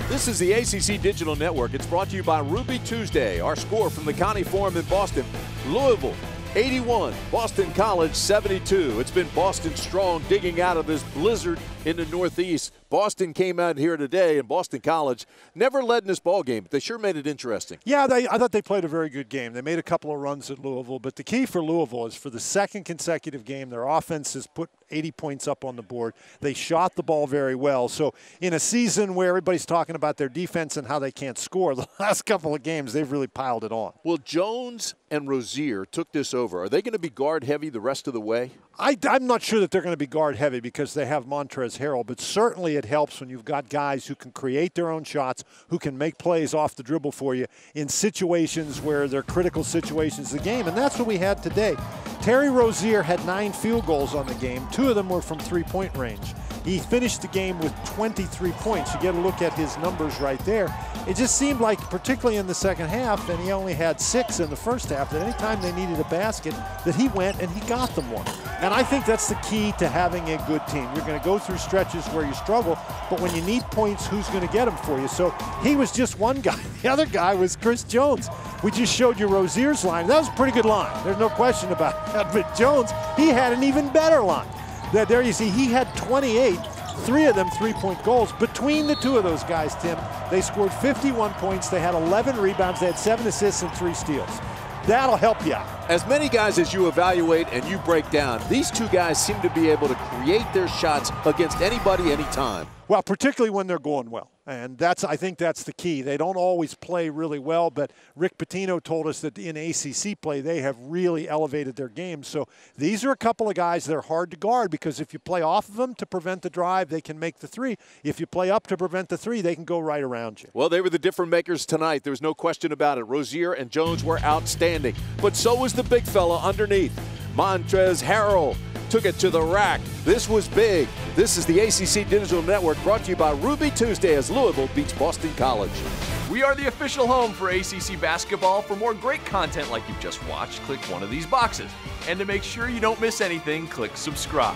This is the ACC Digital Network. It's brought to you by Ruby Tuesday. Our score from the County Forum in Boston. Louisville, 81. Boston College, 72. It's been Boston strong digging out of this blizzard in the Northeast. Boston came out here today, and Boston College never led in this ball game, but they sure made it interesting. Yeah, I thought they played a very good game. They made a couple of runs at Louisville, but the key for Louisville is for the second consecutive game, their offense has put 80 points up on the board. They shot the ball very well. So in a season where everybody's talking about their defense and how they can't score, the last couple of games, they've really piled it on. Well, Jones and Rozier took this over. Are they going to be guard heavy the rest of the way? I'm not sure that they're going to be guard heavy because they have Montrezl Harrell, but certainly it helps when you've got guys who can create their own shots, who can make plays off the dribble for you in situations where they're critical situations of the game, and that's what we had today. Terry Rozier had 9 field goals on the game. 2 of them were from three-point range. He finished the game with 23 points. You get a look at his numbers right there. It just seemed like, particularly in the second half, and he only had 6 in the first half, that any time they needed a basket, that he went and he got them one. And I think that's the key to having a good team. You're going to go through stretches where you struggle, but when you need points, who's going to get them for you? So he was just one guy. The other guy was Chris Jones. We just showed you Rozier's line. That was a pretty good line. There's no question about that. But Jones, he had an even better line. There you see, he had 28, 3 of them three-point goals. Between the 2 of those guys, Tim, they scored 51 points. They had 11 rebounds. They had 7 assists and 3 steals. That'll help you out. As many guys as you evaluate and you break down, these 2 guys seem to be able to create their shots against anybody, anytime. Well, particularly when they're going well. And I think that's the key. They don't always play really well, but Rick Pitino told us that in ACC play, they have really elevated their game. So these are a couple of guys that are hard to guard because if you play off of them to prevent the drive, they can make the 3. If you play up to prevent the 3, they can go right around you. Well, they were the difference makers tonight. There was no question about it. Rozier and Jones were outstanding, but so was the big fella underneath. Montrezl Harrell took it to the rack. This was big. This is the ACC Digital Network, brought to you by Ruby Tuesday as Louisville beats Boston College. We are the official home for ACC basketball. For more great content like you've just watched, click one of these boxes. And to make sure you don't miss anything, click subscribe.